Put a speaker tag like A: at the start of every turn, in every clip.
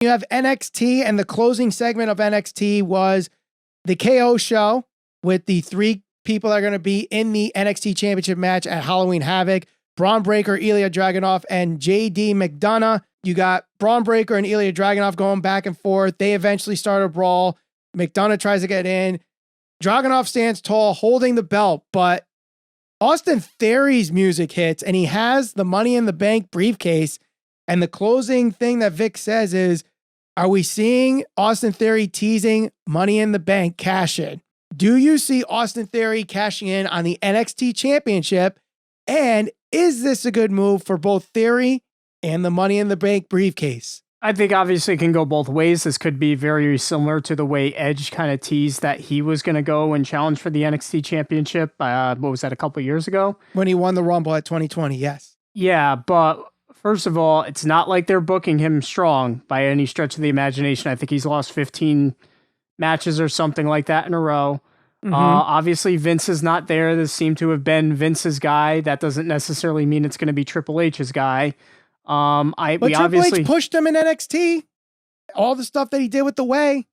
A: You have NXT, and the closing segment of NXT was the KO show with the 3 people that are going to be in the NXT Championship match at Halloween Havoc. Bron Breakker, Ilja Dragunov, and JD McDonagh. You got Bron Breakker and Ilja Dragunov going back and forth. They eventually start a brawl. McDonagh tries to get in. Dragunov stands tall, holding the belt, but Austin Theory's music hits, and he has the Money in the Bank briefcase. And the closing thing that Vic says is, are we seeing Austin Theory teasing Money in the Bank cash in? Do you see Austin Theory cashing in on the NXT Championship? And is this a good move for both Theory and the Money in the Bank briefcase?
B: I think obviously it can go both ways. This could be very similar to the way Edge kind of teased that he was going to go and challenge for the NXT Championship. What was that, a couple years ago?
A: When he won the Rumble at 2020, yes.
B: Yeah, but first of all, it's not like they're booking him strong by any stretch of the imagination. I think he's lost 15 matches or something like that in a row. Obviously, Vince is not there. This seemed to have been Vince's guy. That doesn't necessarily mean it's going to be Triple H's guy.
A: But Triple H pushed him in NXT. All the stuff that he did with the Way.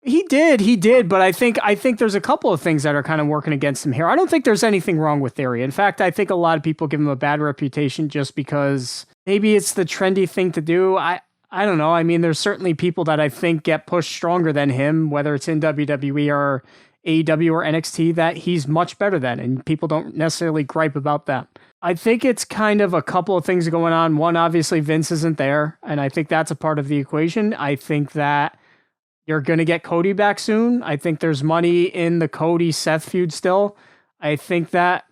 B: He did. But I think there's a couple of things that are kind of working against him here. I don't think there's anything wrong with Theory. In fact, I think a lot of people give him a bad reputation just because maybe it's the trendy thing to do. I don't know. I mean, there's certainly people that I think get pushed stronger than him, whether it's in WWE or AEW or NXT, that he's much better than, and people don't necessarily gripe about that. I think it's kind of a couple of things going on. One, obviously Vince isn't there, and I think that's a part of the equation. I think that you're going to get Cody back soon. I think there's money in the Cody-Seth feud still. I think that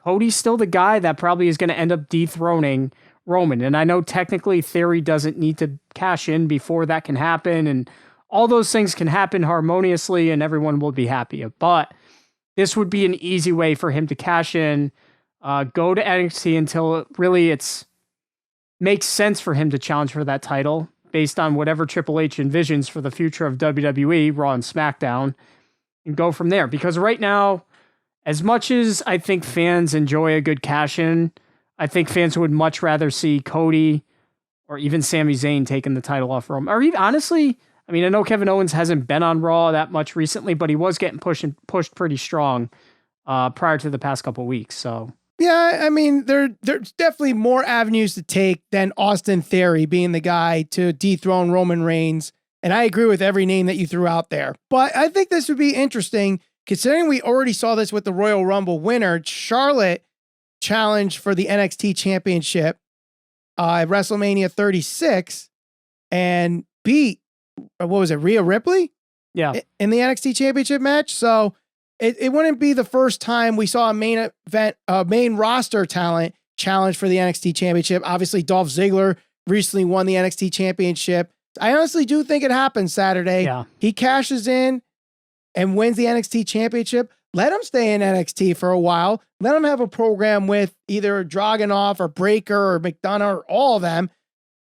B: Cody's still the guy that probably is going to end up dethroning Roman. And I know technically Theory doesn't need to cash in before that can happen, and all those things can happen harmoniously and everyone will be happy. But this would be an easy way for him to cash in, go to NXT until it makes sense for him to challenge for that title based on whatever Triple H envisions for the future of WWE, Raw and SmackDown, and go from there. Because right now, as much as I think fans enjoy a good cash in, I think fans would much rather see Cody or even Sami Zayn taking the title off Roman. Or even, honestly, I mean, I know Kevin Owens hasn't been on Raw that much recently, but he was getting pushed pretty strong prior to the past couple weeks. So
A: yeah, I mean, there's definitely more avenues to take than Austin Theory being the guy to dethrone Roman Reigns. And I agree with every name that you threw out there. But I think this would be interesting, considering we already saw this with the Royal Rumble winner. Charlotte challenged for the NXT Championship at WrestleMania 36 and beat, what was it, Rhea Ripley?
B: Yeah.
A: In the NXT Championship match. So it wouldn't be the first time we saw a main roster talent challenge for the NXT Championship. Obviously, Dolph Ziggler recently won the NXT Championship. I honestly do think it happens Saturday.
B: Yeah.
A: He cashes in and wins the NXT Championship. Let him stay in NXT for a while. Let him have a program with either Dragunov or Breakker or McDonagh or all of them,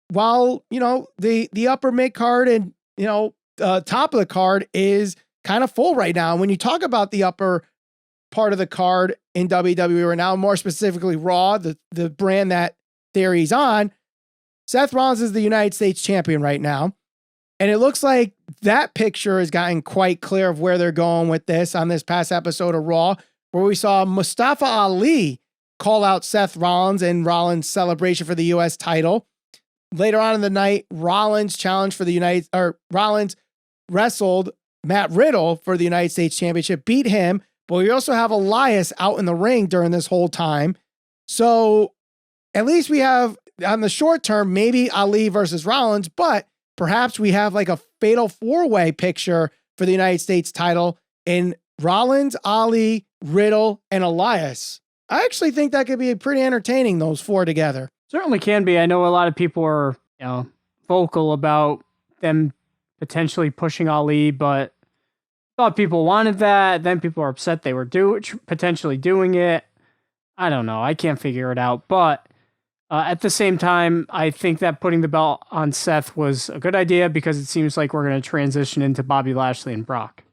A: while, the upper mid card and, top of the card is kind of full right now. And when you talk about the upper part of the card in WWE right now, more specifically Raw, the brand that Theory's on, Seth Rollins is the United States champion right now. And it looks like that picture has gotten quite clear of where they're going with this on this past episode of Raw, where we saw Mustafa Ali call out Seth Rollins in Rollins' celebration for the U.S. title. Later on in the night, Rollins Rollins wrestled Matt Riddle for the United States Championship, beat him, but we also have Elias out in the ring during this whole time. So at least we have, on the short term, maybe Ali versus Rollins, but perhaps we have like a fatal four-way picture for the United States title in Rollins, Ali, Riddle, and Elias. I actually think that could be pretty entertaining, those four together.
B: Certainly can be. I know a lot of people are, vocal about them potentially pushing Ali, but thought people wanted that. Then people are upset they were potentially doing it. I don't know. I can't figure it out. But at the same time, I think that putting the belt on Seth was a good idea because it seems like we're going to transition into Bobby Lashley and Brock.